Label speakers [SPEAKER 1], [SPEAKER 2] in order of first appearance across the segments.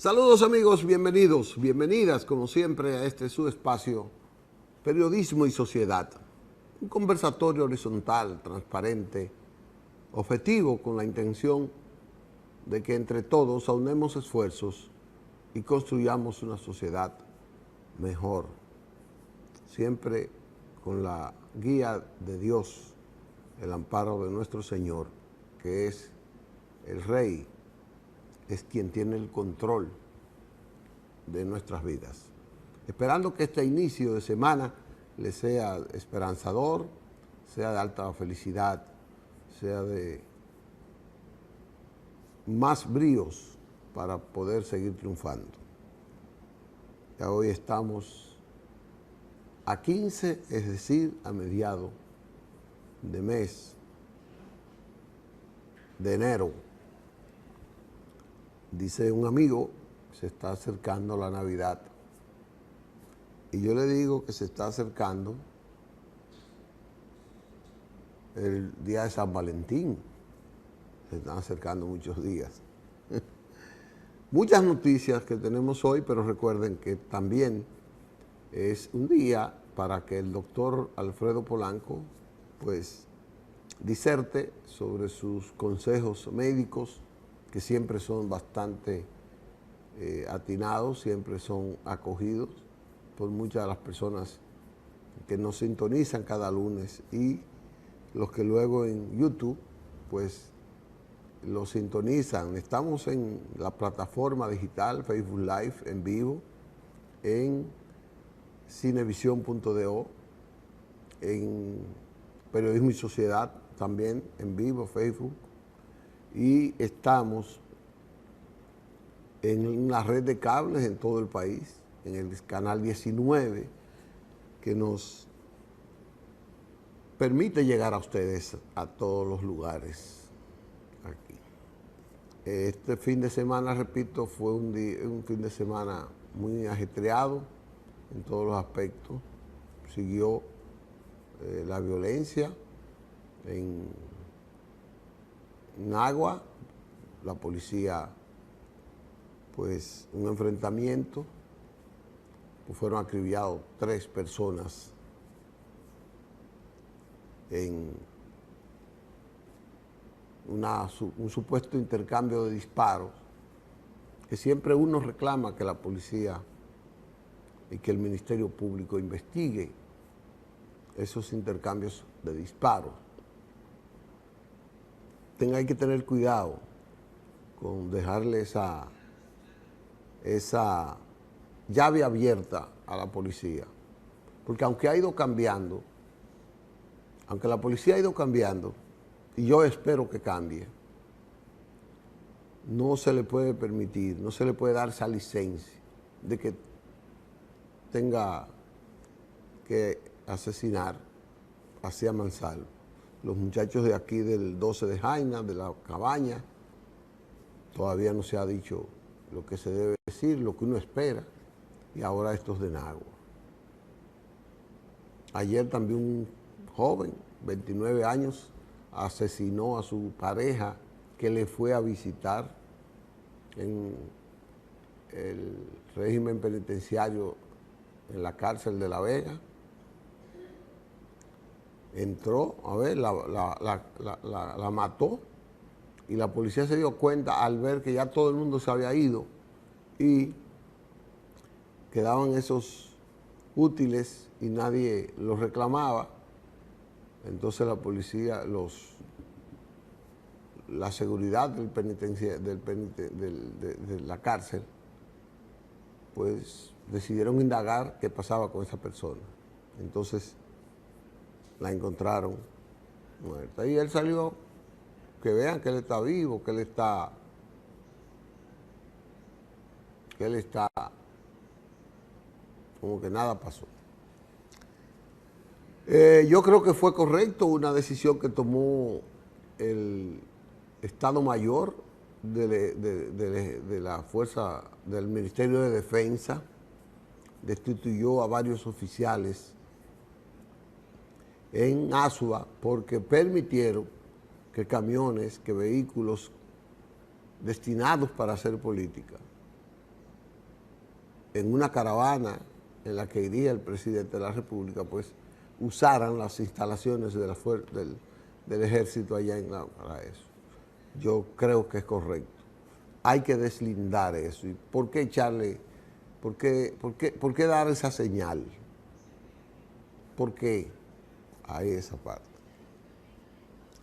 [SPEAKER 1] Saludos amigos, bienvenidos, bienvenidas como siempre a este su espacio Periodismo y Sociedad. Un conversatorio horizontal, transparente, objetivo con la intención de que entre todos aunemos esfuerzos y construyamos una sociedad mejor. Siempre con la guía de Dios, el amparo de nuestro Señor, que es el Rey, es quien tiene el control de nuestras vidas. Esperando que este inicio de semana les sea esperanzador, sea de alta felicidad, sea de más bríos para poder seguir triunfando. Ya hoy estamos a 15, es decir, a mediados de mes de enero. Dice un amigo, se está acercando la Navidad. Y yo le digo que se está acercando el día de San Valentín. Se están acercando muchos días. Muchas noticias que tenemos hoy, pero recuerden que también es un día para que el doctor Alfredo Polanco pues diserte sobre sus consejos médicos, que siempre son bastante atinados, siempre son acogidos por muchas de las personas que nos sintonizan cada lunes y los que luego en YouTube pues lo sintonizan. Estamos en la plataforma digital Facebook Live en vivo, en Cinevision.do, en Periodismo y Sociedad también en vivo, Facebook, y estamos en la red de cables en todo el país, en el canal 19, que nos permite llegar a ustedes a todos los lugares aquí. Este fin de semana, repito, fue un fin de semana muy ajetreado en todos los aspectos. Siguió la violencia en Agua, la policía, pues un enfrentamiento, pues fueron acribillados 3 personas en un supuesto intercambio de disparos, que siempre uno reclama que la policía y que el Ministerio Público investigue esos intercambios de disparos. Hay que tener cuidado con dejarle esa llave abierta a la policía, porque aunque ha ido cambiando, aunque la policía ha ido cambiando, y yo espero que cambie, no se le puede permitir, no se le puede dar esa licencia de que tenga que asesinar así a mansalva. Los muchachos de aquí del 12 de Jaina, de la Cabaña, todavía no se ha dicho lo que se debe decir, lo que uno espera, y ahora estos de Nagua. Ayer también un joven, 29 años, asesinó a su pareja que le fue a visitar en el régimen penitenciario en la cárcel de La Vega. Entró, a ver, la mató, y la policía se dio cuenta al ver que ya todo el mundo se había ido y quedaban esos útiles y nadie los reclamaba. Entonces la policía, la seguridad del de la cárcel, pues decidieron indagar qué pasaba con esa persona. Entonces la encontraron muerta. Y él salió, que vean que él está vivo, que él está como que nada pasó. Yo creo que fue correcto una decisión que tomó el Estado Mayor de la Fuerza del Ministerio de Defensa. Destituyó a varios oficiales en Asua porque permitieron que camiones, que vehículos destinados para hacer política en una caravana en la que iría el presidente de la República, pues usaran las instalaciones de del ejército allá para eso. Yo creo que es correcto. Hay que deslindar eso. ¿Y por qué echarle, por qué dar esa señal? ¿Por qué? Ahí esa parte.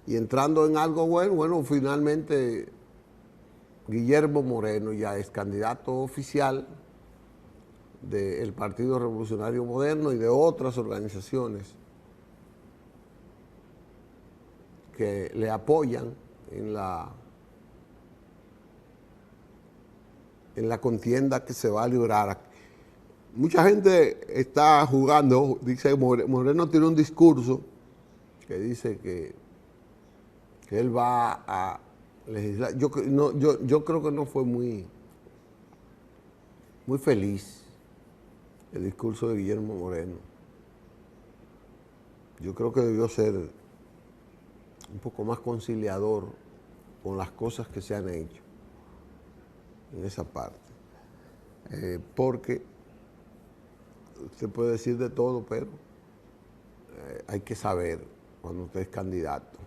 [SPEAKER 1] Y entrando en algo bueno, finalmente Guillermo Moreno ya es candidato oficial del Partido Revolucionario Moderno y de otras organizaciones que le apoyan en la contienda que se va a librar. Mucha gente está jugando, dice Moreno tiene un discurso que dice que él va a legislar. Yo creo que no fue muy feliz el discurso de Guillermo Moreno. Yo creo que debió ser un poco más conciliador con las cosas que se han hecho en esa parte. Porque usted puede decir de todo, pero hay que saber cuando usted es candidato.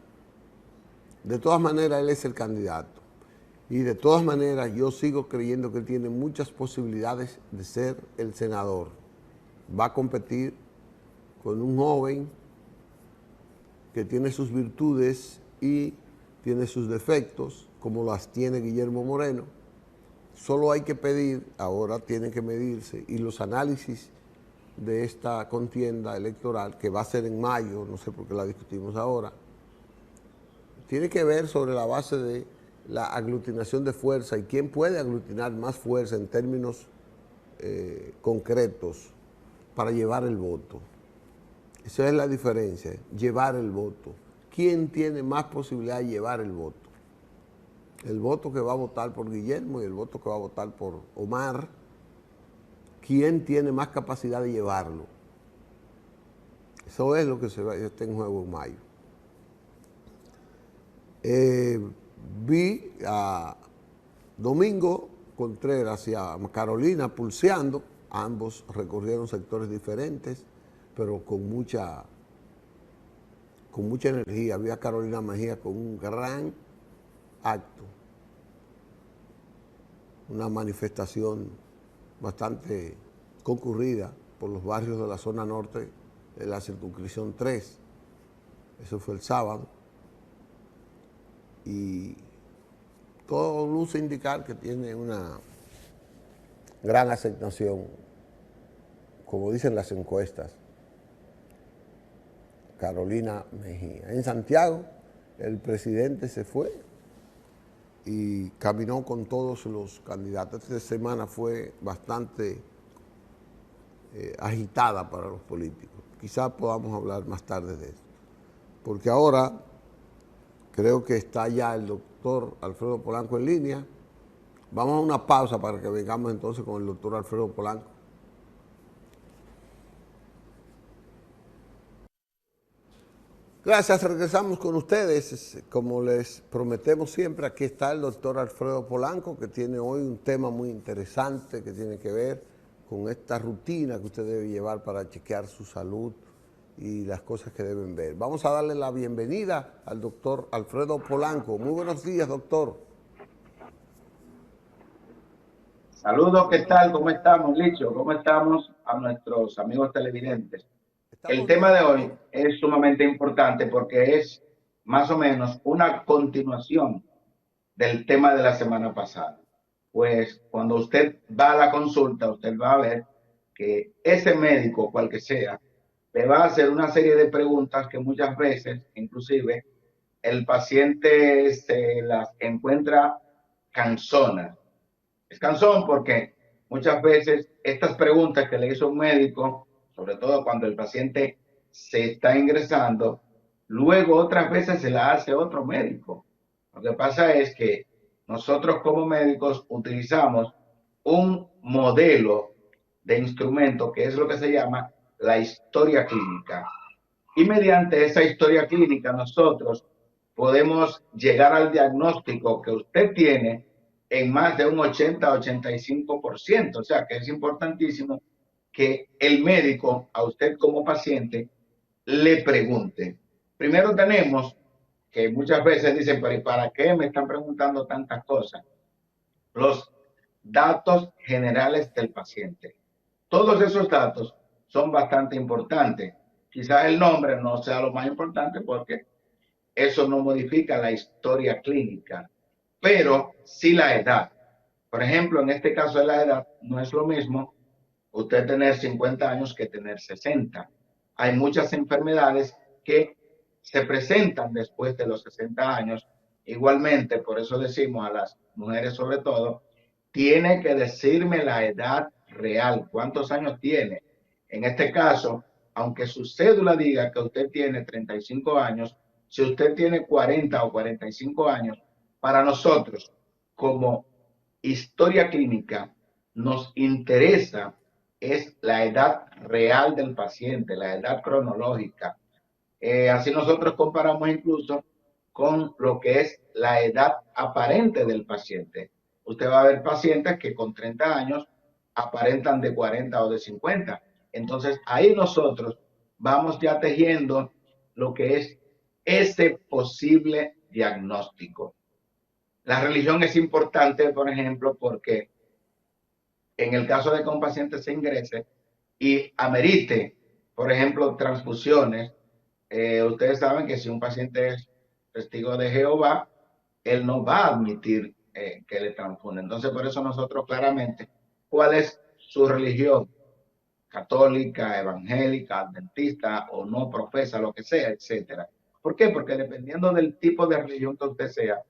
[SPEAKER 1] De todas maneras, él es el candidato. Y de todas maneras, yo sigo creyendo que él tiene muchas posibilidades de ser el senador. Va a competir con un joven que tiene sus virtudes y tiene sus defectos, como las tiene Guillermo Moreno. Solo hay que pedir, ahora tienen que medirse, y los análisis de esta contienda electoral, que va a ser en mayo, no sé por qué la discutimos ahora, tiene que ver sobre la base de la aglutinación de fuerza y quién puede aglutinar más fuerza en términos concretos para llevar el voto. Esa es la diferencia, llevar el voto. ¿Quién tiene más posibilidad de llevar el voto? El voto que va a votar por Guillermo y el voto que va a votar por Omar. ¿Quién tiene más capacidad de llevarlo? Eso es lo que está en juego en mayo. Vi a Domingo Contreras y a Carolina pulseando. Ambos recorrieron sectores diferentes, pero con mucha energía. Vi a Carolina Mejía con un gran acto, una manifestación bastante concurrida por los barrios de la zona norte de la circunscripción 3. Eso fue el sábado. Y todo luce indicar que tiene una gran aceptación, como dicen las encuestas, Carolina Mejía. En Santiago, el presidente se fue y caminó con todos los candidatos. Esta semana fue bastante agitada para los políticos. Quizás podamos hablar más tarde de eso. Porque ahora creo que está ya el doctor Alfredo Polanco en línea. Vamos a una pausa para que vengamos entonces con el doctor Alfredo Polanco. Gracias, regresamos con ustedes. Como les prometemos siempre, aquí está el doctor Alfredo Polanco, que tiene hoy un tema muy interesante que tiene que ver con esta rutina que usted debe llevar para chequear su salud y las cosas que deben ver. Vamos a darle la bienvenida al doctor Alfredo Polanco. Muy buenos días, doctor.
[SPEAKER 2] Saludos, ¿qué tal? ¿Cómo estamos, Licho? ¿Cómo estamos a nuestros amigos televidentes? El
[SPEAKER 1] Estamos
[SPEAKER 2] tema
[SPEAKER 1] bien,
[SPEAKER 2] de hoy
[SPEAKER 1] doctor.
[SPEAKER 2] es sumamente importante porque es más o menos una continuación del tema de la semana pasada. Pues cuando usted va a la consulta, usted va a ver que ese médico, cual que sea, le va a hacer una serie de preguntas que muchas veces, inclusive, el paciente se las encuentra cansonas. Es cansón porque muchas veces estas preguntas que le hizo un médico, sobre todo cuando el paciente se está ingresando, luego otras veces se la hace otro médico. Lo que pasa es que nosotros como médicos utilizamos un modelo de instrumento que es lo que se llama la historia clínica. Y mediante esa historia clínica nosotros podemos llegar al diagnóstico que usted tiene en más de un 80-85%. O sea que es importantísimo que el médico a usted como paciente le pregunte. Primero tenemos que muchas veces dicen, pero ¿y para qué me están preguntando tantas cosas? Los datos generales del paciente. Todos esos datos son bastante importantes. Quizás el nombre no sea lo más importante porque eso no modifica la historia clínica, pero sí la edad. Por ejemplo, en este caso de la edad, no es lo mismo usted tener 50 años que tener 60. Hay muchas enfermedades que se presentan después de los 60 años. Igualmente, por eso decimos a las mujeres sobre todo, tiene que decirme la edad real, cuántos años tiene. En este caso, aunque su cédula diga que usted tiene 35 años, si usted tiene 40 o 45 años, para nosotros, como historia clínica, nos interesa es la edad real del paciente, la edad cronológica. Así nosotros comparamos incluso con lo que es la edad aparente del paciente. Usted va a ver pacientes que con 30 años aparentan de 40 o de 50. Entonces ahí nosotros vamos ya tejiendo lo que es ese posible diagnóstico. La religión es importante, por ejemplo, porque en el caso de que un paciente se ingrese y amerite, por ejemplo, transfusiones, ustedes saben que si un paciente es testigo de Jehová, él no va a admitir que le transfunden. Entonces, por eso nosotros claramente, ¿cuál es su religión? Católica, evangélica, adventista o no profesa, lo que sea, etcétera. ¿Por qué? Porque dependiendo del tipo de religión que usted sea,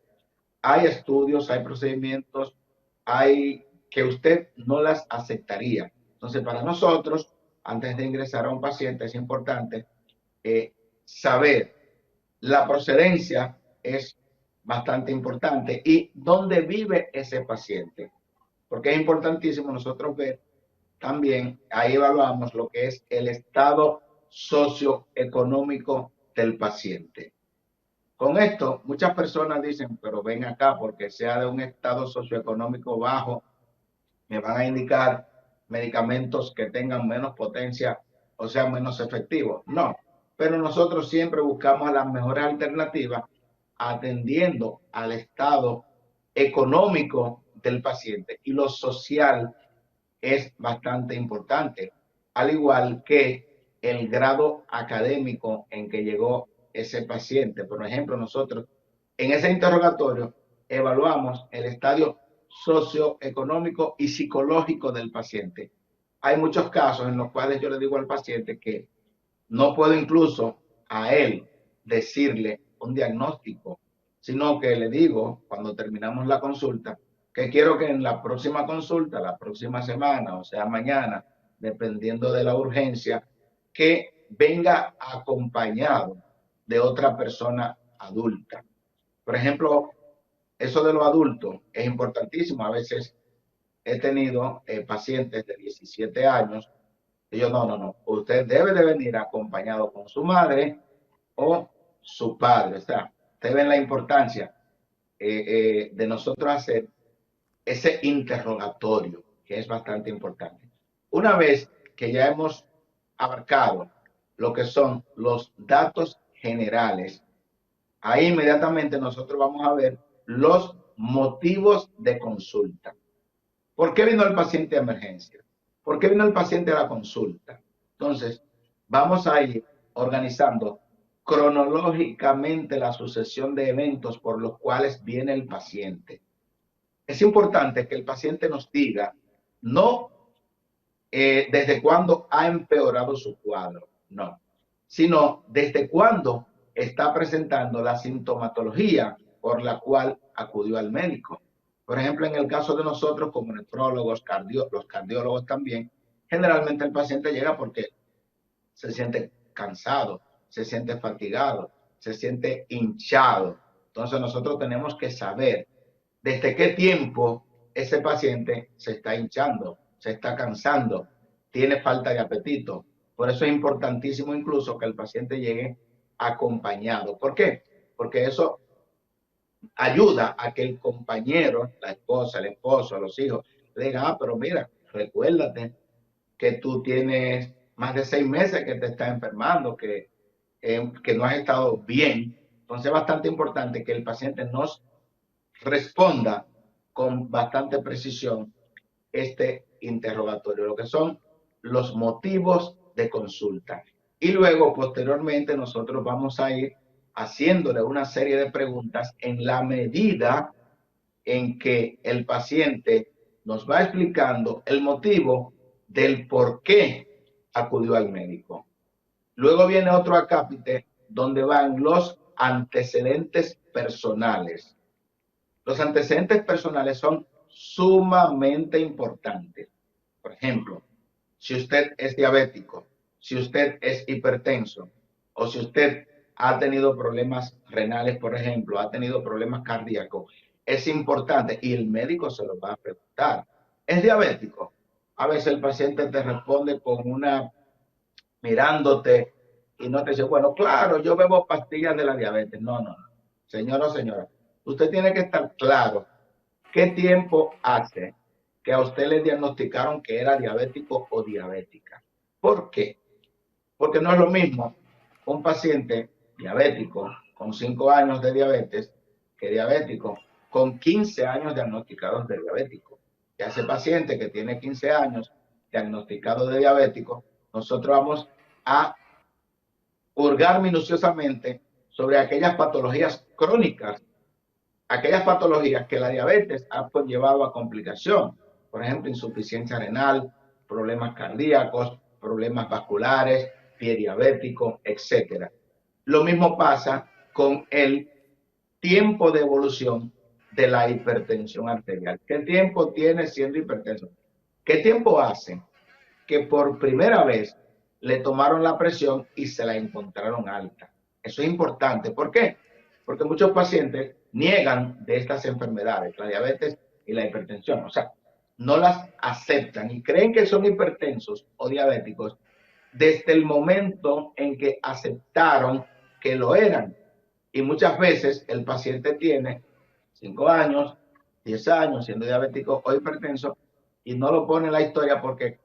[SPEAKER 2] hay estudios, hay procedimientos, hay que usted no las aceptaría. Entonces, para nosotros, antes de ingresar a un paciente, es importante saber la procedencia, es bastante importante, y dónde vive ese paciente. Porque es importantísimo nosotros ver también, ahí evaluamos lo que es el estado socioeconómico del paciente. Con esto, muchas personas dicen, pero ven acá, porque sea de un estado socioeconómico bajo, me van a indicar medicamentos que tengan menos potencia o sean menos efectivos. No, pero nosotros siempre buscamos las mejores alternativas atendiendo al estado económico del paciente, y lo social es bastante importante, al igual que el grado académico en que llegó ese paciente. Por ejemplo, nosotros en ese interrogatorio evaluamos el estadio socioeconómico y psicológico del paciente. Hay muchos casos en los cuales yo le digo al paciente que no puedo incluso a él decirle un diagnóstico, sino que le digo cuando terminamos la consulta que quiero que en la próxima consulta, la próxima semana, o sea, mañana, dependiendo de la urgencia, que venga acompañado de otra persona adulta. Por ejemplo, eso de los adultos es importantísimo. A veces he tenido pacientes de 17 años y yo, no, usted debe de venir acompañado con su madre o su padre. O sea, ustedes ven la importancia de nosotros hacer ese interrogatorio, que es bastante importante. Una vez que ya hemos abarcado lo que son los datos generales, ahí inmediatamente nosotros vamos a ver los motivos de consulta. ¿Por qué vino el paciente a emergencia? ¿Por qué vino el paciente a la consulta? Entonces, vamos a ir organizando cronológicamente la sucesión de eventos por los cuales viene el paciente. Es importante que el paciente nos diga, no desde cuándo ha empeorado su cuadro, no, sino desde cuándo está presentando la sintomatología por la cual acudió al médico. Por ejemplo, en el caso de nosotros como nefrólogos, los cardiólogos también, generalmente el paciente llega porque se siente cansado, se siente fatigado, se siente hinchado. Entonces nosotros tenemos que saber desde qué tiempo ese paciente se está hinchando, se está cansando, tiene falta de apetito. Por eso es importantísimo incluso que el paciente llegue acompañado. ¿Por qué? Porque eso ayuda a que el compañero, la esposa, el esposo, los hijos, le digan, ah, pero mira, recuérdate que tú tienes más de 6 meses que te estás enfermando, que no has estado bien. Entonces es bastante importante que el paciente nos responda con bastante precisión este interrogatorio, lo que son los motivos de consulta. Y luego, posteriormente, nosotros vamos a ir haciéndole una serie de preguntas en la medida en que el paciente nos va explicando el motivo del por qué acudió al médico. Luego viene otro acápite donde van los antecedentes personales. Los antecedentes personales son sumamente importantes. Por ejemplo, si usted es diabético, si usted es hipertenso o si usted ha tenido problemas renales, por ejemplo, ha tenido problemas cardíacos, es importante y el médico se lo va a preguntar. ¿Es diabético? A veces el paciente te responde con una mirándote y no te dice, bueno, claro, yo bebo pastillas de la diabetes. No, no, no. Señora o señora, usted tiene que estar claro qué tiempo hace que a usted le diagnosticaron que era diabético o diabética. ¿Por qué? Porque no es lo mismo un paciente diabético con 5 años de diabetes que diabético con 15 años diagnosticados de diabético. Y a ese paciente que tiene 15 años diagnosticado de diabético, nosotros vamos a hurgar minuciosamente sobre aquellas patologías crónicas, aquellas patologías que la diabetes ha conllevado a complicación, por ejemplo, insuficiencia renal, problemas cardíacos, problemas vasculares, pie diabético, etc. Lo mismo pasa con el tiempo de evolución de la hipertensión arterial. ¿Qué tiempo tiene siendo hipertenso? ¿Qué tiempo hace que por primera vez le tomaron la presión y se la encontraron alta? Eso es importante. ¿Por qué? Porque muchos pacientes niegan de estas enfermedades, la diabetes y la hipertensión. O sea, no las aceptan y creen que son hipertensos o diabéticos desde el momento en que aceptaron que lo eran. Y muchas veces el paciente tiene 5 años, 10 años siendo diabético o hipertenso y no lo pone en la historia porque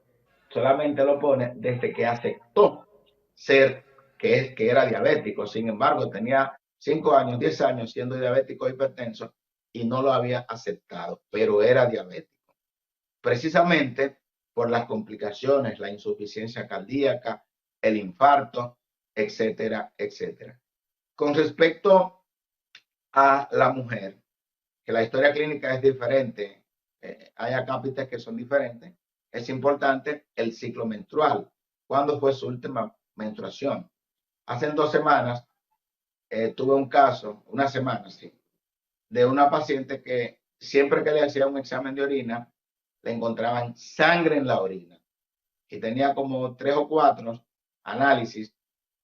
[SPEAKER 2] solamente lo pone desde que aceptó ser que era diabético. Sin embargo, tenía 5 años, 10 años siendo diabético o hipertenso y no lo había aceptado, pero era diabético. Precisamente por las complicaciones, la insuficiencia cardíaca, el infarto, etcétera, etcétera. Con respecto a la mujer, que la historia clínica es diferente, hay acápites que son diferentes, es importante el ciclo menstrual. ¿Cuándo fue su última menstruación? Hace 2 semanas tuve un caso, una semana, sí, de una paciente que siempre que le hacía un examen de orina, le encontraban sangre en la orina y tenía como 3 o 4 análisis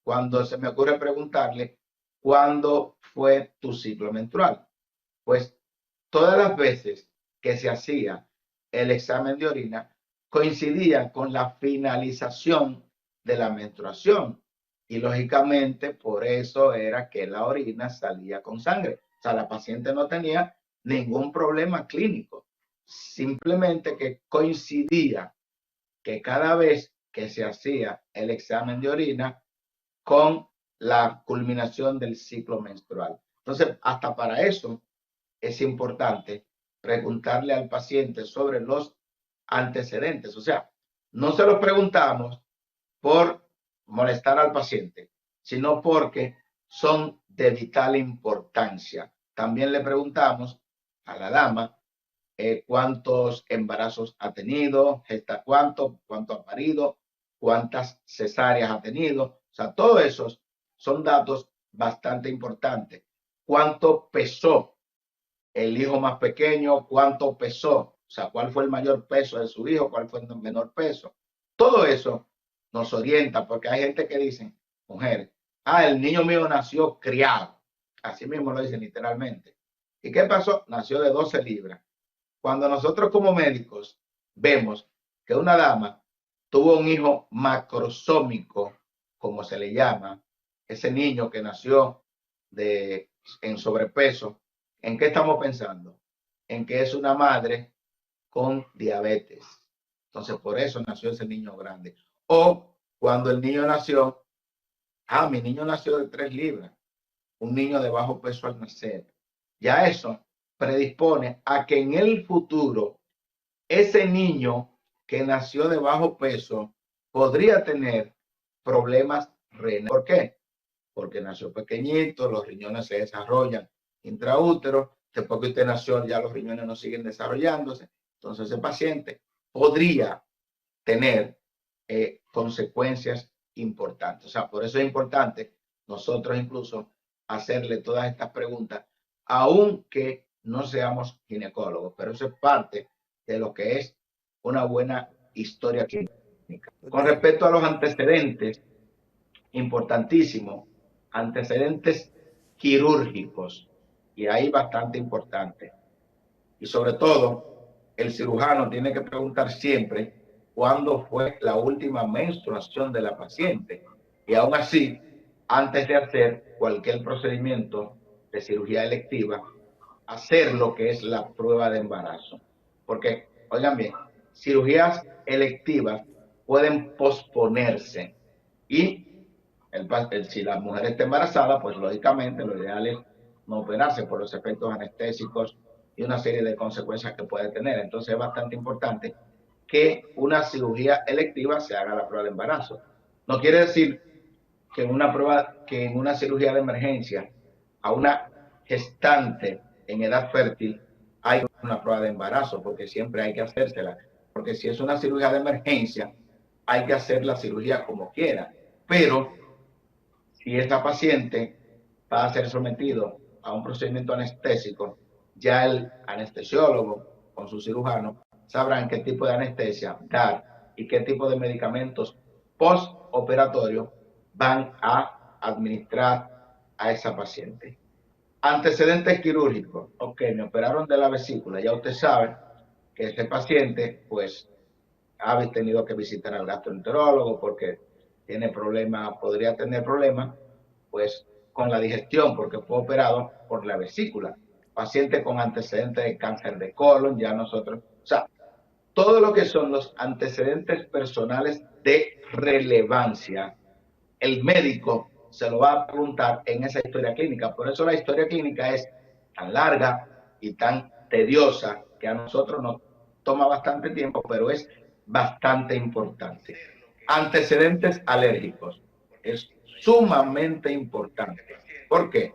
[SPEAKER 2] cuando se me ocurre preguntarle, ¿cuándo fue tu ciclo menstrual? Pues todas las veces que se hacía el examen de orina coincidía con la finalización de la menstruación y lógicamente por eso era que la orina salía con sangre. O sea, la paciente no tenía ningún problema clínico, simplemente que coincidía que cada vez que se hacía el examen de orina con la culminación del ciclo menstrual. Entonces, hasta para eso es importante preguntarle al paciente sobre los antecedentes. O sea, no se los preguntamos por molestar al paciente, sino porque son de vital importancia. También le preguntamos a la dama cuántos embarazos ha tenido, cuánto ha parido, cuántas cesáreas ha tenido. O sea, todos esos son datos bastante importantes. ¿Cuánto pesó el hijo más pequeño? ¿Cuánto pesó? O sea, ¿cuál fue el mayor peso de su hijo? ¿Cuál fue el menor peso? Todo eso nos orienta porque hay gente que dice, mujeres, el niño mío nació criado. Así mismo lo dicen literalmente. ¿Y qué pasó? Nació de 12 libras. Cuando nosotros como médicos vemos que una dama tuvo un hijo macrosómico, como se le llama, ese niño que nació en sobrepeso, ¿En qué estamos pensando? En que es una madre con diabetes. Entonces, por eso nació ese niño grande. O cuando el niño nació, mi niño nació de 3 libras, un niño de bajo peso al nacer. Ya eso predispone a que en el futuro ese niño que nació de bajo peso podría tener problemas renales. ¿Por qué? Porque nació pequeñito, los riñones se desarrollan intraútero, después que usted nació ya los riñones no siguen desarrollándose, entonces ese paciente podría tener consecuencias importantes. O sea, por eso es importante nosotros incluso hacerle todas estas preguntas, aunque no seamos ginecólogos, pero eso es parte de lo que es una buena historia clínica. Con respecto a los antecedentes, importantísimo, antecedentes quirúrgicos, y ahí bastante importante. Y sobre todo, el cirujano tiene que preguntar siempre cuándo fue la última menstruación de la paciente. Y aún así, antes de hacer cualquier procedimiento de cirugía electiva, hacer lo que es la prueba de embarazo. Porque, oigan bien, cirugías electivas pueden posponerse y si la mujer está embarazada, pues lógicamente lo ideal es no operarse por los efectos anestésicos y una serie de consecuencias que puede tener. Entonces es bastante importante que una cirugía electiva se haga la prueba de embarazo. No quiere decir que en una cirugía de emergencia a una gestante en edad fértil hay una prueba de embarazo, porque siempre hay que hacérsela. Porque si es una cirugía de emergencia, hay que hacer la cirugía como quiera. Pero si esta paciente va a ser sometido a un procedimiento anestésico, ya el anestesiólogo con su cirujano sabrán qué tipo de anestesia dar y qué tipo de medicamentos postoperatorio van a administrar a esa paciente. Antecedentes quirúrgicos. Ok, me operaron de la vesícula. Ya usted sabe que ese paciente, pues, ha tenido que visitar al gastroenterólogo porque tiene problemas, podría tener problemas, pues, con la digestión porque fue operado por la vesícula. Paciente con antecedentes de cáncer de colon, ya nosotros, o sea, todo lo que son los antecedentes personales de relevancia, el médico se lo va a preguntar en esa historia clínica. Por eso la historia clínica es tan larga y tan tediosa que a nosotros nos toma bastante tiempo, pero es bastante importante. Antecedentes alérgicos. Es sumamente importante. ¿Por qué?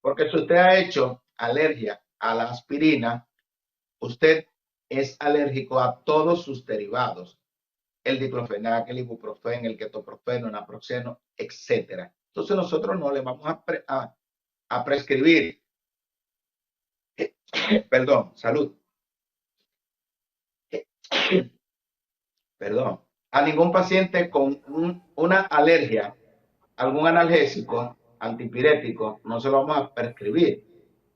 [SPEAKER 2] Porque si usted ha hecho alergia a la aspirina, usted es alérgico a todos sus derivados, el diclofenac, el ibuprofeno, el ketoprofeno, el naproxeno, etcétera. Entonces nosotros no le vamos a prescribir, perdón, salud, perdón, a ningún paciente con una alergia, algún analgésico, antipirético, no se lo vamos a prescribir.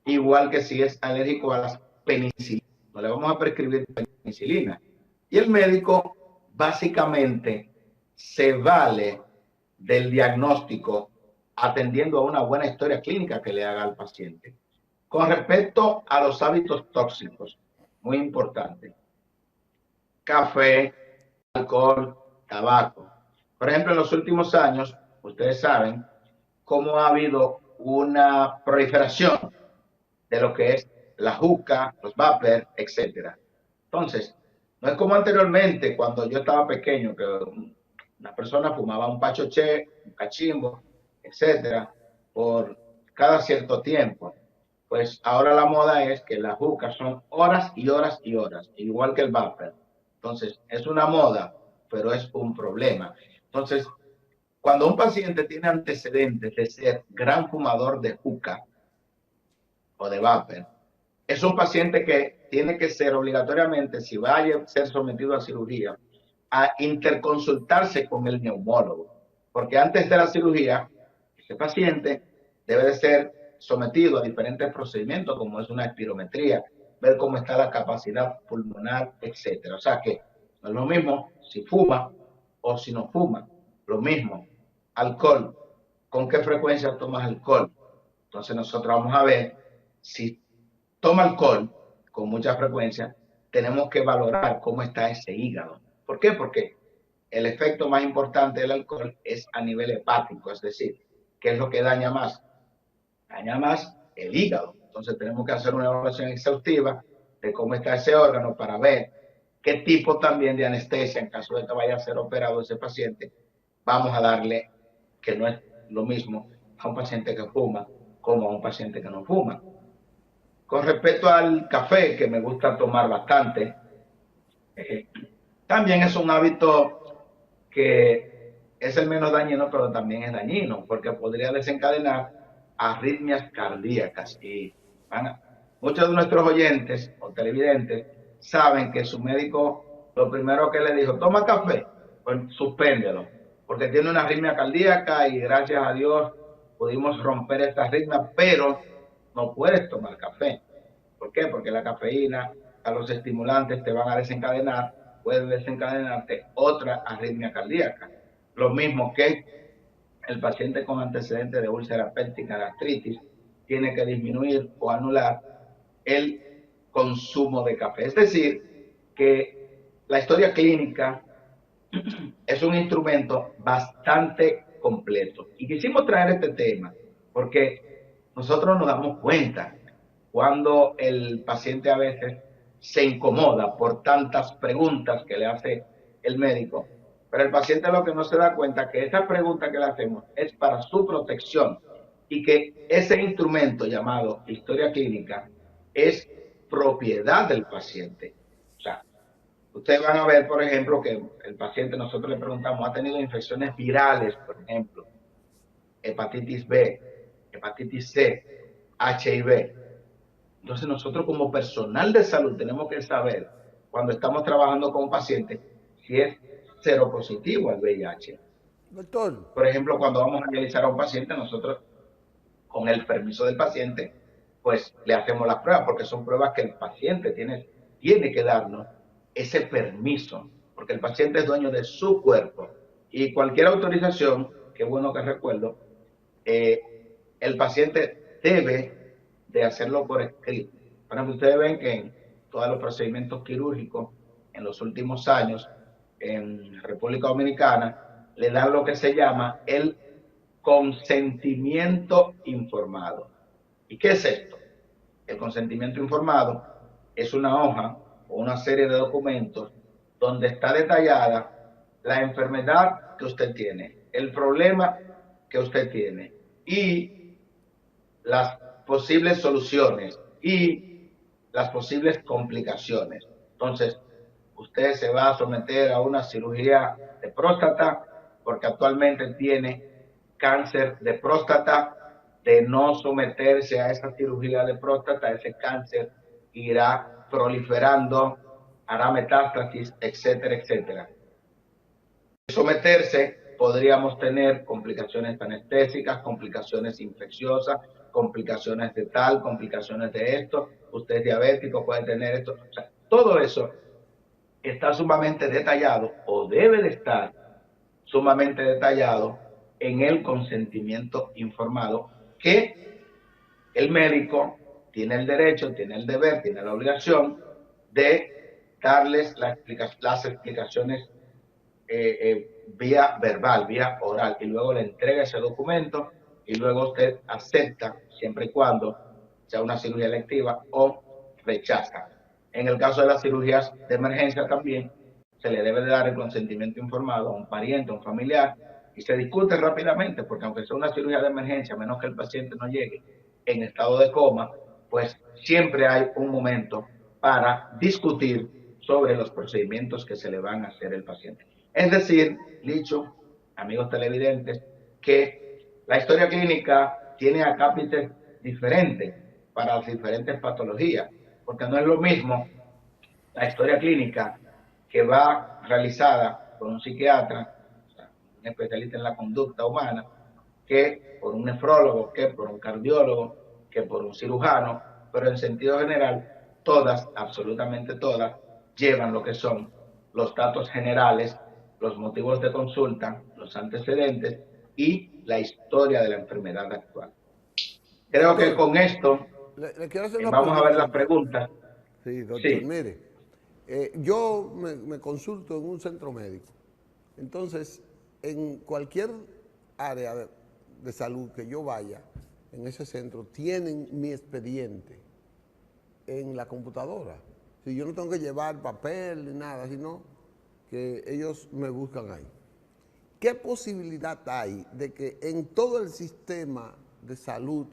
[SPEAKER 2] Igual que si es alérgico a las penicilinas, no le vamos a prescribir penicilina. Y el médico básicamente se vale del diagnóstico atendiendo a una buena historia clínica que le haga al paciente. Con respecto a los hábitos tóxicos, muy importante, café, alcohol, tabaco. Por ejemplo, en los últimos años, ustedes saben cómo ha habido una proliferación de lo que es la juca, los vapers, etcétera. Entonces, no es como anteriormente, cuando yo estaba pequeño, que una persona fumaba un pachoché, un cachimbo, etcétera, por cada cierto tiempo. Pues ahora la moda es que las jucas son horas y horas y horas, igual que el vapor. Entonces, es una moda, pero es un problema. Entonces, cuando un paciente tiene antecedentes de ser gran fumador de juca o de vapor, es un paciente que tiene que ser obligatoriamente, si va a ser sometido a cirugía, a interconsultarse con el neumólogo. Porque antes de la cirugía, ese paciente debe de ser sometido a diferentes procedimientos, como es una espirometría, ver cómo está la capacidad pulmonar, etcétera. O sea que no es lo mismo si fuma o si no fuma. Lo mismo, alcohol. ¿Con qué frecuencia tomas alcohol? Entonces nosotros vamos a ver si toma alcohol con mucha frecuencia, tenemos que valorar cómo está ese hígado. ¿Por qué? Porque el efecto más importante del alcohol es a nivel hepático, es decir, ¿qué es lo que daña más? Daña más el hígado. Entonces tenemos que hacer una evaluación exhaustiva de cómo está ese órgano para ver qué tipo también de anestesia, en caso de que vaya a ser operado ese paciente, vamos a darle, que no es lo mismo a un paciente que fuma como a un paciente que no fuma. Con respecto al café, que me gusta tomar bastante, también es un hábito que es el menos dañino, pero también es dañino, porque podría desencadenar arritmias cardíacas. Y muchos de nuestros oyentes o televidentes saben que su médico lo primero que le dijo, toma café, pues suspéndelo, porque tiene una arritmia cardíaca y gracias a Dios pudimos romper esta arritmia, pero no puedes tomar café. ¿Por qué? Porque la cafeína, a los estimulantes te van a desencadenar, puede desencadenarte otra arritmia cardíaca. Lo mismo que el paciente con antecedentes de úlcera péptica, gastritis, tiene que disminuir o anular el consumo de café. Es decir, que la historia clínica es un instrumento bastante completo. Y quisimos traer este tema porque nosotros nos damos cuenta cuando el paciente a veces se incomoda por tantas preguntas que le hace el médico, pero el paciente lo que no se da cuenta es que esa pregunta que le hacemos es para su protección y que ese instrumento llamado historia clínica es propiedad del paciente. O sea, ustedes van a ver, por ejemplo, que el paciente, nosotros le preguntamos, ¿ha tenido infecciones virales, por ejemplo? Hepatitis B, hepatitis C, HIV. Entonces nosotros como personal de salud tenemos que saber, cuando estamos trabajando con un paciente, si es seropositivo al VIH.
[SPEAKER 1] Doctor,
[SPEAKER 2] Por ejemplo, cuando vamos a analizar a un paciente, nosotros, con el permiso del paciente, pues le hacemos las pruebas, porque son pruebas que el paciente tiene que darnos ese permiso, porque el paciente es dueño de su cuerpo. Y cualquier autorización, qué bueno que recuerdo, el paciente debe de hacerlo por escrito. Por ejemplo, ustedes ven que en todos los procedimientos quirúrgicos en los últimos años en República Dominicana le dan lo que se llama el consentimiento informado. ¿Y qué es esto? El consentimiento informado es una hoja o una serie de documentos donde está detallada la enfermedad que usted tiene, el problema que usted tiene y las posibles soluciones y las posibles complicaciones. Entonces, usted se va a someter a una cirugía de próstata porque actualmente tiene cáncer de próstata. De no someterse a esa cirugía de próstata, ese cáncer irá proliferando, hará metástasis, etcétera, etcétera. Someterse, podríamos tener complicaciones anestésicas, complicaciones infecciosas, complicaciones de tal, complicaciones de esto, usted es diabético, puede tener esto. O sea, todo eso está sumamente detallado o debe de estar sumamente detallado en el consentimiento informado que el médico tiene el derecho, tiene el deber, tiene la obligación de darles las explicaciones vía verbal, vía oral, y luego le entrega ese documento y luego usted acepta, siempre y cuando sea una cirugía electiva, o rechaza. En el caso de las cirugías de emergencia también se le debe de dar el consentimiento informado a un pariente, a un familiar, y se discute rápidamente, porque aunque sea una cirugía de emergencia, a menos que el paciente no llegue en estado de coma, pues siempre hay un momento para discutir sobre los procedimientos que se le van a hacer al paciente. Es decir, dicho, amigos televidentes, que la historia clínica tiene acápites diferentes para las diferentes patologías, porque no es lo mismo la historia clínica que va realizada por un psiquiatra, o sea, un especialista en la conducta humana, que por un nefrólogo, que por un cardiólogo, que por un cirujano, pero en sentido general, todas, absolutamente todas, llevan lo que son los datos generales, los motivos de consulta, los antecedentes y la historia de la enfermedad actual. Creo que
[SPEAKER 1] doctor,
[SPEAKER 2] con esto
[SPEAKER 1] Le quiero hacer una
[SPEAKER 2] Vamos a ver
[SPEAKER 1] pregunta,
[SPEAKER 2] las
[SPEAKER 1] doctor.
[SPEAKER 2] preguntas.
[SPEAKER 1] Sí, doctor,
[SPEAKER 2] Sí,
[SPEAKER 1] mire, yo me consulto en un centro médico. Entonces, en cualquier área de salud que yo vaya, en ese centro, tienen mi expediente en la computadora. Si yo no tengo que llevar papel ni nada, sino que ellos me buscan ahí. ¿Qué posibilidad hay de que en todo el sistema de salud,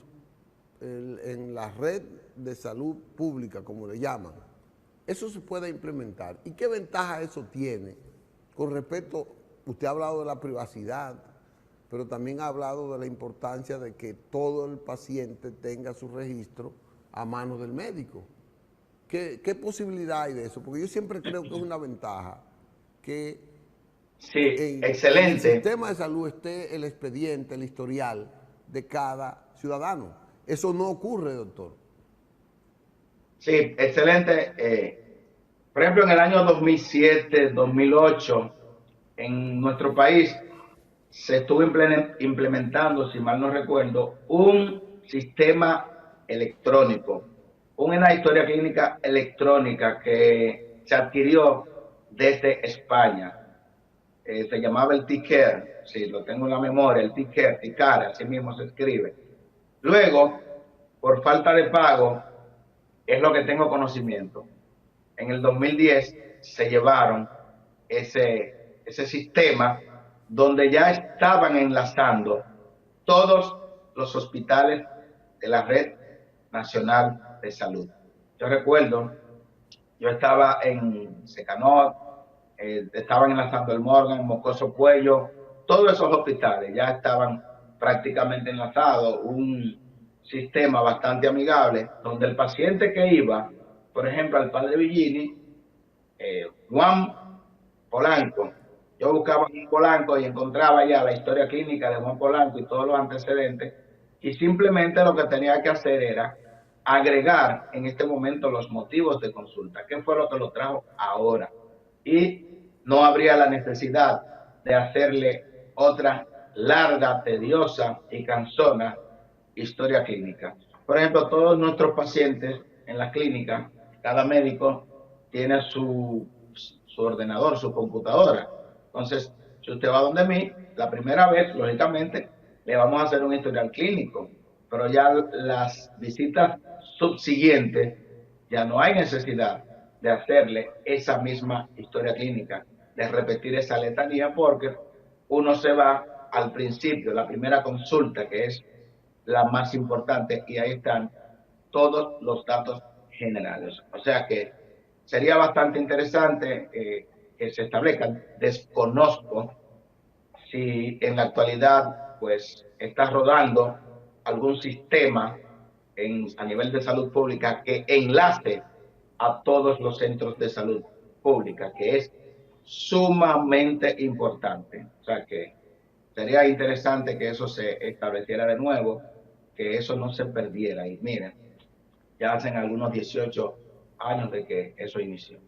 [SPEAKER 1] en la red de salud pública, como le llaman, eso se pueda implementar? ¿Y qué ventaja eso tiene con respecto, usted ha hablado de la privacidad, pero también ha hablado de la importancia de que todo el paciente tenga su registro a mano del médico? ¿Qué posibilidad hay de eso? Porque yo siempre creo que es una ventaja que
[SPEAKER 2] sí,
[SPEAKER 1] en el
[SPEAKER 2] excelente.
[SPEAKER 1] sistema de salud esté el expediente, el historial de cada ciudadano. Eso no ocurre, doctor.
[SPEAKER 2] Sí, excelente. Por ejemplo, en el año 2007, 2008, en nuestro país se estuvo implementando, si mal no recuerdo, un sistema electrónico, una historia clínica electrónica que se adquirió desde España. Se llamaba el TCare, sí, lo tengo en la memoria, el TCare, TICAR, así mismo se escribe. Luego, por falta de pago, es lo que tengo conocimiento. En el 2010 se llevaron ese sistema donde ya estaban enlazando todos los hospitales de la Red Nacional de Salud. Yo recuerdo, yo estaba en Secanot, estaban enlazando el Morgan, Mocoso Puello, todos esos hospitales ya estaban prácticamente enlazados, un sistema bastante amigable, donde el paciente que iba, por ejemplo, al padre Villini, Juan Polanco, yo buscaba a Juan Polanco y encontraba ya la historia clínica de Juan Polanco y todos los antecedentes, y simplemente lo que tenía que hacer era agregar en este momento los motivos de consulta, qué fue lo que lo trajo ahora, y no habría la necesidad de hacerle otra larga, tediosa y cansona historia clínica. Por ejemplo, todos nuestros pacientes en la clínica, cada médico tiene su ordenador, su computadora. Entonces, si usted va donde mí, la primera vez, lógicamente, le vamos a hacer un historial clínico, pero ya las visitas subsiguientes, ya no hay necesidad de hacerle esa misma historia clínica, de repetir esa letanía, porque uno se va al principio, la primera consulta, que es la más importante, y ahí están todos los datos generales. O sea que sería bastante interesante que se establezcan. Desconozco si en la actualidad pues está rodando algún sistema a nivel de salud pública que enlace a todos los centros de salud pública, que es sumamente importante. O sea que sería interesante que eso se estableciera de nuevo, que eso no se perdiera. Y miren, ya hacen algunos 18 años de que eso inició.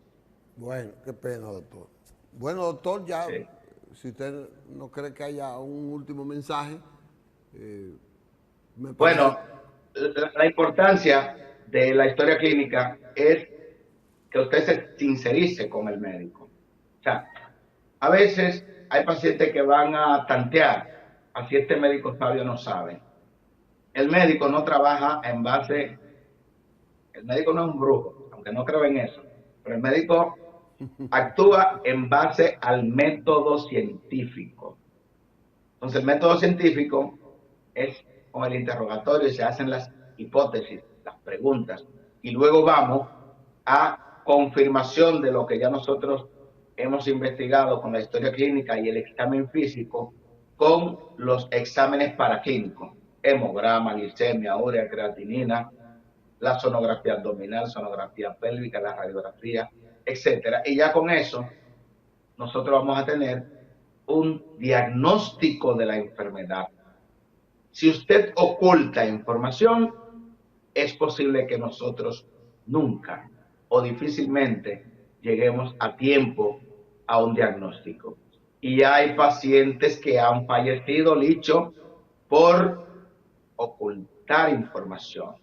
[SPEAKER 1] Bueno, qué pena, doctor. Bueno, doctor, ya,
[SPEAKER 2] Sí.
[SPEAKER 1] si usted no cree que haya un último mensaje, eh, me parece.
[SPEAKER 2] Bueno, la importancia de la historia clínica es que usted se sincerice con el médico. O sea, a veces hay pacientes que van a tantear, así este médico sabio no sabe. El médico no trabaja en base, el médico no es un brujo, aunque no creo en eso, pero el médico actúa en base al método científico. Entonces, el método científico es con el interrogatorio y se hacen las hipótesis, las preguntas, y luego vamos a confirmación de lo que ya nosotros hemos investigado con la historia clínica y el examen físico con los exámenes paraclínicos, hemograma, glicemia, urea, creatinina, la sonografía abdominal, sonografía pélvica, la radiografía, etcétera. Y ya con eso nosotros vamos a tener un diagnóstico de la enfermedad. Si usted oculta información, es posible que nosotros nunca o difícilmente lleguemos a tiempo a un diagnóstico. Y hay pacientes que han fallecido, Licho, por ocultar información.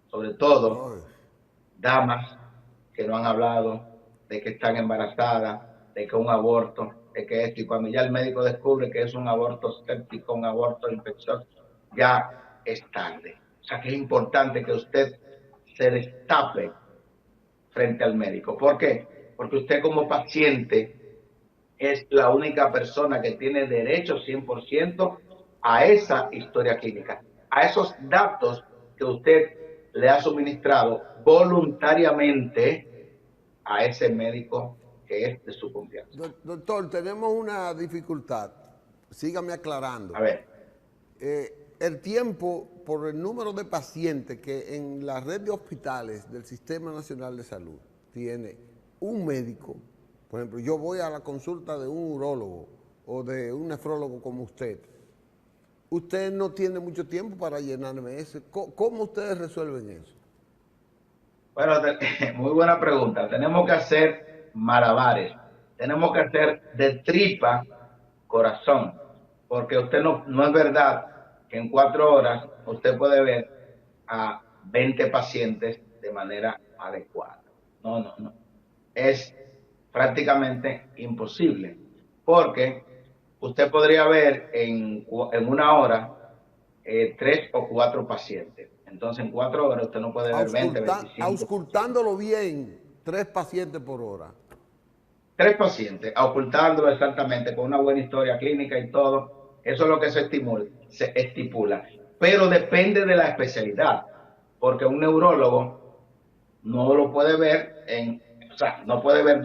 [SPEAKER 2] sobre todo
[SPEAKER 1] Ay,
[SPEAKER 2] damas que no han hablado de que están embarazadas, de que un aborto, de que esto, y cuando ya el médico descubre que es un aborto séptico, un aborto infeccioso, ya es tarde. O sea que es importante que usted se destape frente al médico. ¿Por qué? Porque usted como paciente es la única persona que tiene derecho 100% a esa historia clínica, a esos datos que usted le ha suministrado voluntariamente a ese médico que es de su confianza.
[SPEAKER 1] Doctor, tenemos una dificultad. Sígame aclarando.
[SPEAKER 2] A ver,
[SPEAKER 1] El tiempo por el número de pacientes que en la red de hospitales del Sistema Nacional de Salud tiene un médico, por ejemplo, yo voy a la consulta de un urólogo o de un nefrólogo como usted no tiene mucho tiempo para llenarme eso. ¿Cómo ustedes resuelven eso?
[SPEAKER 2] bueno, muy buena pregunta. Tenemos que hacer malabares, tenemos que hacer de tripa corazón, porque usted no es verdad que en 4 horas usted puede ver a 20 pacientes de manera adecuada. No, no, no. Es prácticamente imposible, porque usted podría ver en 1 hora 3 o 4 pacientes. Entonces, en 4 horas usted no puede ver 20, 25 pacientes.
[SPEAKER 1] Auscultándolo bien, 3 pacientes por hora.
[SPEAKER 2] 3 pacientes, ocultándolo exactamente con una buena historia clínica y todo. Eso es lo que se estipula. Pero depende de la especialidad, porque un neurólogo no lo puede ver o sea, no puede ver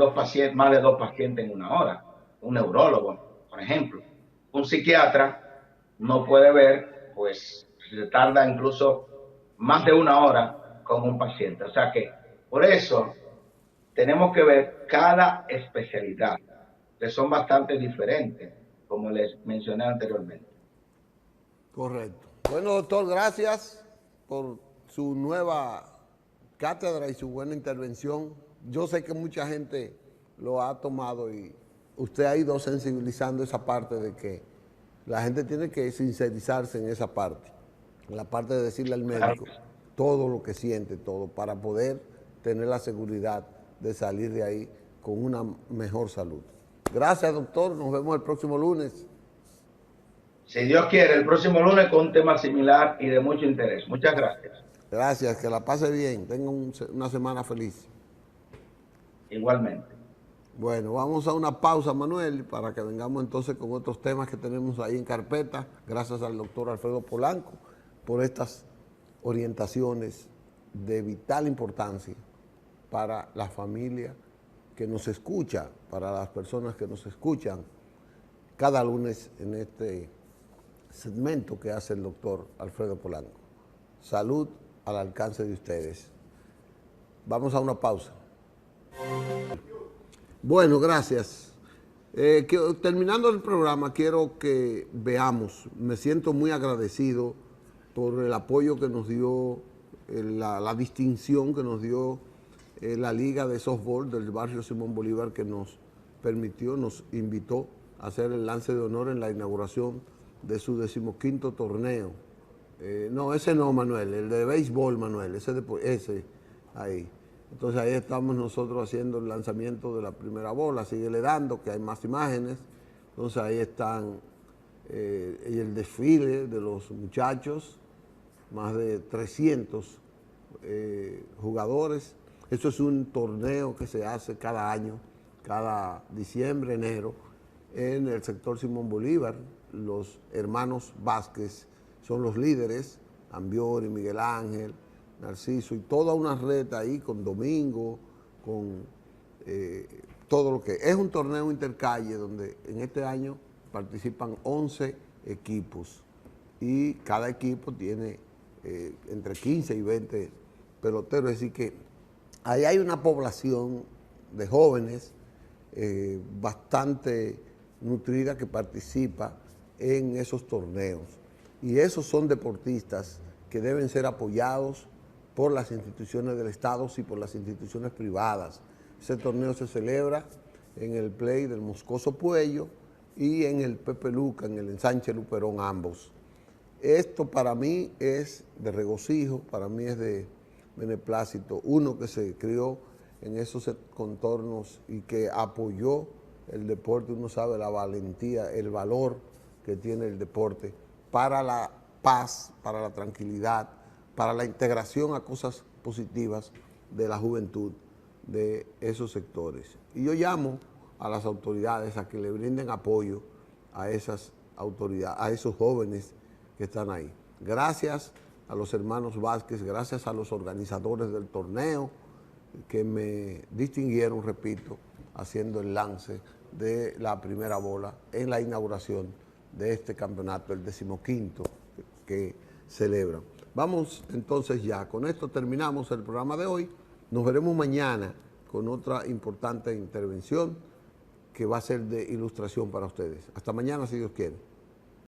[SPEAKER 2] más de 2 pacientes en 1 hora. Un neurólogo, por ejemplo. Un psiquiatra no puede ver, pues, se tarda incluso más de 1 hora con un paciente. O sea que, por eso, tenemos que ver cada especialidad, que son bastante diferentes, como les mencioné anteriormente.
[SPEAKER 1] Correcto. Bueno, doctor, gracias por su nueva cátedra y su buena intervención. Yo sé que mucha gente lo ha tomado y usted ha ido sensibilizando esa parte de que la gente tiene que sincerizarse en esa parte, en la parte de decirle al
[SPEAKER 2] Claro.
[SPEAKER 1] médico todo lo que siente, todo, para poder tener la seguridad de salir de ahí con una mejor salud. Gracias, doctor. Nos vemos el próximo lunes.
[SPEAKER 2] Si Dios quiere, el próximo lunes con un tema similar y de mucho interés. Muchas gracias.
[SPEAKER 1] Gracias, que la pase bien. Tenga una semana feliz.
[SPEAKER 2] Igualmente.
[SPEAKER 1] Bueno, vamos a una pausa, Manuel, para que vengamos entonces con otros temas que tenemos ahí en carpeta. Gracias al doctor Alfredo Polanco por estas orientaciones de vital importancia para la familia que nos escucha, para las personas que nos escuchan cada lunes en este segmento que hace el doctor Alfredo Polanco. Salud al alcance de ustedes. Vamos a una pausa. Bueno, gracias. Terminando el programa, quiero que veamos, me siento muy agradecido por el apoyo que nos dio, la distinción que nos dio la Liga de Softball del barrio Simón Bolívar, que nos permitió, nos invitó a hacer el lance de honor en la inauguración de su 15º torneo. No, ese no, Manuel, el de béisbol, Manuel, ese ahí. Entonces ahí estamos nosotros haciendo el lanzamiento de la primera bola, síguele dando, que hay más imágenes. Entonces ahí están y el desfile de los muchachos, más de 300 jugadores. Eso es un torneo que se hace cada año, cada diciembre, enero, en el sector Simón Bolívar. Los hermanos Vázquez son los líderes, Ambiori, Miguel Ángel, Narciso, y toda una red ahí con Domingo, con todo lo que... Es un torneo intercalle donde en este año participan 11 equipos y cada equipo tiene entre 15 y 20 peloteros, es decir que ahí hay una población de jóvenes bastante nutrida que participa en esos torneos. Y esos son deportistas que deben ser apoyados por las instituciones del Estado y por las instituciones privadas. Ese torneo se celebra en el Play del Moscoso Puello y en el Pepe Luca, en el Ensanche Luperón, ambos. Esto para mí es de regocijo, para mí es de beneplácito, uno que se crió en esos contornos y que apoyó el deporte, uno sabe la valentía, el valor que tiene el deporte para la paz, para la tranquilidad, para la integración a cosas positivas de la juventud de esos sectores. Y yo llamo a las autoridades a que le brinden apoyo a esas autoridades, a esos jóvenes que están ahí. Gracias a los hermanos Vázquez, gracias a los organizadores del torneo que me distinguieron, repito, haciendo el lance de la primera bola en la inauguración de este campeonato, el 15º que celebran. Vamos entonces ya, con esto terminamos el programa de hoy. Nos veremos mañana con otra importante intervención que va a ser de ilustración para ustedes. Hasta mañana, si Dios quiere.